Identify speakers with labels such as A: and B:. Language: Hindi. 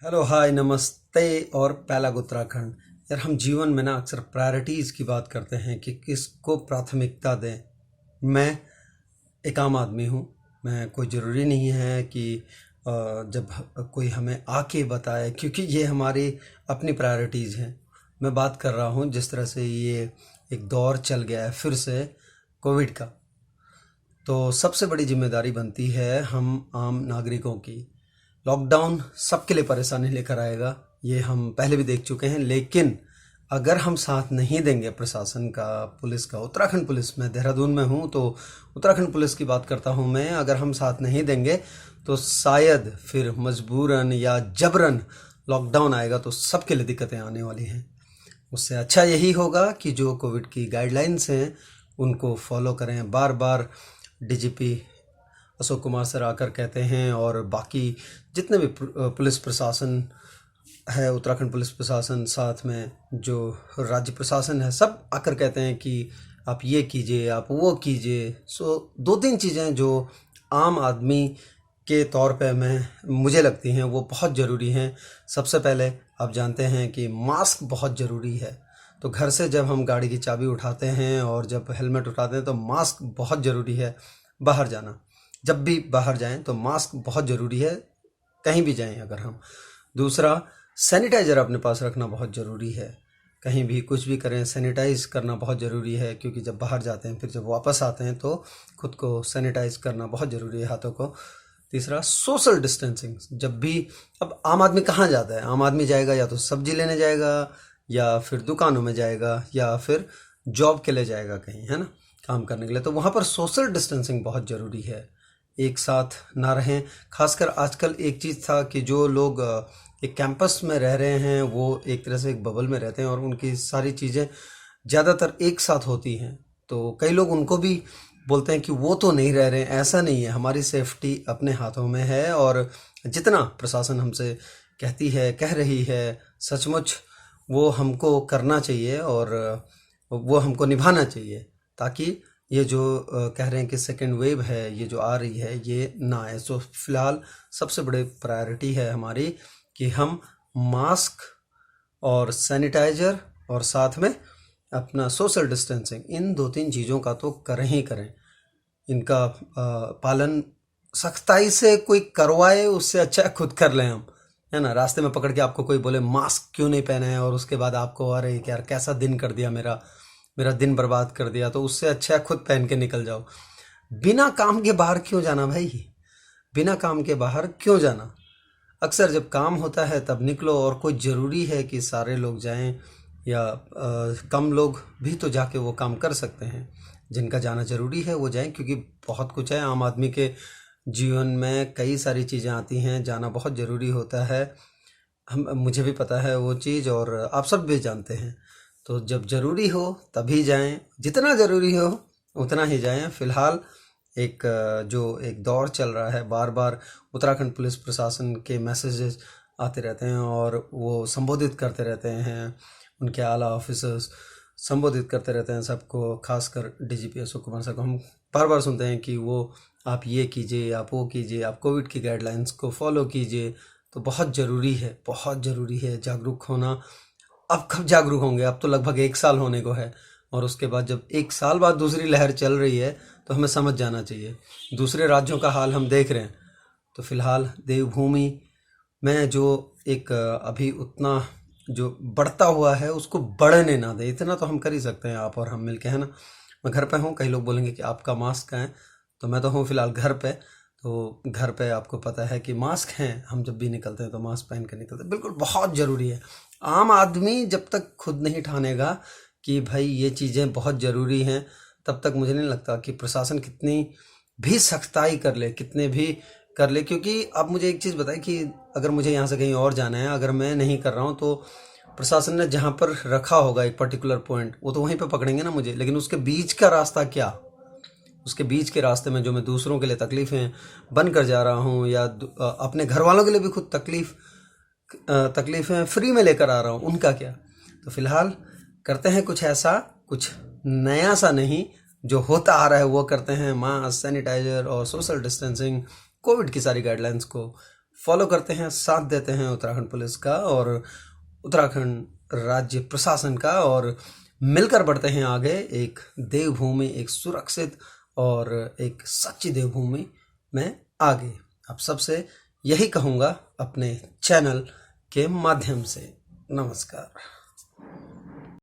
A: हेलो हाय नमस्ते और पहला उत्तराखंड। यार हम जीवन में ना अक्सर प्रायोरिटीज़ की बात करते हैं कि किसको प्राथमिकता दें। मैं एक आम आदमी हूँ। मैं कोई ज़रूरी नहीं है कि जब कोई हमें आके बताए, क्योंकि ये हमारी अपनी प्रायोरिटीज़ हैं। मैं बात कर रहा हूँ जिस तरह से ये एक दौर चल गया है फिर से कोविड का, तो सबसे बड़ी जिम्मेदारी बनती है हम आम नागरिकों की। लॉकडाउन सबके लिए परेशानी लेकर आएगा, ये हम पहले भी देख चुके हैं। लेकिन अगर हम साथ नहीं देंगे प्रशासन का, पुलिस का, उत्तराखंड पुलिस, मैं देहरादून में हूँ तो उत्तराखंड पुलिस की बात करता हूँ मैं, अगर हम साथ नहीं देंगे तो शायद फिर मजबूरन या जबरन लॉकडाउन आएगा तो सबके लिए दिक्कतें आने वाली हैं। उससे अच्छा यही होगा कि जो कोविड की गाइडलाइंस हैं उनको फॉलो करें। बार बार डीजीपी अशोक कुमार सर आकर कहते हैं, और बाकी जितने भी पुलिस प्रशासन है, उत्तराखंड पुलिस प्रशासन, साथ में जो राज्य प्रशासन है, सब आकर कहते हैं कि आप ये कीजिए, आप वो कीजिए। दो तीन चीज़ें जो आम आदमी के तौर पे मुझे लगती हैं वो बहुत ज़रूरी हैं। सबसे पहले आप जानते हैं कि मास्क बहुत ज़रूरी है। तो घर से जब हम गाड़ी की चाबी उठाते हैं और जब हेलमेट उठाते हैं तो मास्क बहुत ज़रूरी है। बाहर जाना, जब भी बाहर जाएं तो मास्क बहुत ज़रूरी है, कहीं भी जाएं अगर हम। दूसरा, सैनिटाइज़र अपने पास रखना बहुत ज़रूरी है। कहीं भी कुछ भी करें, सैनिटाइज करना बहुत ज़रूरी है, क्योंकि जब बाहर जाते हैं फिर जब वापस आते हैं तो खुद को सैनिटाइज करना बहुत ज़रूरी है, हाथों को। तीसरा, सोशल डिस्टेंसिंग। जब भी, अब आम आदमी कहाँ जाता है? आम आदमी जाएगा या तो सब्जी लेने जाएगा, या फिर दुकानों में जाएगा, या फिर जॉब के लिए जाएगा कहीं, है ना, काम करने के लिए। तो वहाँ पर सोशल डिस्टेंसिंग बहुत ज़रूरी है, एक साथ ना रहें। खासकर आजकल एक चीज़ था कि जो लोग एक कैंपस में रह रहे हैं वो एक तरह से एक बबल में रहते हैं और उनकी सारी चीज़ें ज़्यादातर एक साथ होती हैं। तो कई लोग उनको भी बोलते हैं कि वो तो नहीं रह रहे हैं। ऐसा नहीं है, हमारी सेफ्टी अपने हाथों में है, और जितना प्रशासन हमसे कहती है, कह रही है, सचमुच वो हमको करना चाहिए और वो हमको निभाना चाहिए, ताकि ये जो कह रहे हैं कि सेकेंड वेव है, ये जो आ रही है, ये ना आए। तो फिलहाल सबसे बड़ी प्रायोरिटी है हमारी कि हम मास्क और सैनिटाइजर और साथ में अपना सोशल डिस्टेंसिंग, इन दो तीन चीज़ों का तो करें ही करें। इनका पालन सख्ताई से कोई करवाए उससे अच्छा खुद कर लें हम, है ना। रास्ते में पकड़ के आपको कोई बोले मास्क क्यों नहीं पहने है, और उसके बाद आपको अरे यार कैसा दिन कर दिया, मेरा मेरा दिन बर्बाद कर दिया, तो उससे अच्छा खुद पहन के निकल जाओ। बिना काम के बाहर क्यों जाना भाई? बिना काम के बाहर क्यों जाना? अक्सर जब काम होता है तब निकलो, और कोई ज़रूरी है कि सारे लोग जाएं या कम लोग भी तो जाके वो काम कर सकते हैं। जिनका जाना ज़रूरी है वो जाएं, क्योंकि बहुत कुछ है आम आदमी के जीवन में, कई सारी चीज़ें आती हैं, जाना बहुत ज़रूरी होता है। हम मुझे भी पता है वो चीज़, और आप सब भी जानते हैं। तो जब ज़रूरी हो तभी जाएं, जितना ज़रूरी हो उतना ही जाएं। फ़िलहाल जो एक दौर चल रहा है, बार बार उत्तराखंड पुलिस प्रशासन के मैसेजेस आते रहते हैं और वो संबोधित करते रहते हैं, उनके आला ऑफिसर्स संबोधित करते रहते हैं सबको, खासकर डीजीपी अशोक कुमार सर को हम बार बार सुनते हैं कि वो आप ये कीजिए, आप वो कीजिए, आप कोविड की गाइडलाइंस को फॉलो कीजिए। तो बहुत ज़रूरी है, बहुत ज़रूरी है जागरूक होना। अब कब जागरूक होंगे? अब तो लगभग एक साल होने को है, और उसके बाद जब एक साल बाद दूसरी लहर चल रही है तो हमें समझ जाना चाहिए। दूसरे राज्यों का हाल हम देख रहे हैं। तो फिलहाल देवभूमि में जो एक अभी उतना जो बढ़ता हुआ है उसको बढ़ने ना दे, इतना तो हम कर ही सकते हैं, आप और हम मिलके, है ना। मैं घर पे हूँ, कई लोग बोलेंगे कि आपका मास्क कहाँ है, तो मैं तो हूँ फिलहाल घर पे। तो घर पे आपको पता है कि मास्क हैं, हम जब भी निकलते हैं तो मास्क पहन कर निकलते हैं, बिल्कुल बहुत ज़रूरी है। आम आदमी जब तक खुद नहीं ठानेगा कि भाई ये चीज़ें बहुत ज़रूरी हैं, तब तक मुझे नहीं लगता कि प्रशासन कितनी भी सख्ताई कर ले, कितने भी कर ले। क्योंकि अब मुझे एक चीज़ बताए कि अगर मुझे यहाँ से कहीं और जाना है, अगर मैं नहीं कर रहा हूँ, तो प्रशासन ने जहाँ पर रखा होगा एक पर्टिकुलर पॉइंट, वो तो वहीं पे पकड़ेंगे ना मुझे। लेकिन उसके बीच का रास्ता क्या? उसके बीच के रास्ते में जो मैं दूसरों के लिए तकलीफ़ें बन कर जा रहा हूँ, या अपने घर वालों के लिए भी खुद तकलीफ़ें फ्री में लेकर आ रहा हूँ, उनका क्या? तो फिलहाल करते हैं कुछ ऐसा, कुछ नया सा नहीं, जो होता आ रहा है वो करते हैं। मास्क, सैनिटाइजर और सोशल डिस्टेंसिंग, कोविड की सारी गाइडलाइंस को फॉलो करते हैं, साथ देते हैं उत्तराखंड पुलिस का और उत्तराखंड राज्य प्रशासन का, और मिलकर बढ़ते हैं आगे एक देवभूमि, एक सुरक्षित और एक सच्ची देवभूमि में आगे। आप सबसे यही कहूँगा अपने चैनल के माध्यम से। नमस्कार।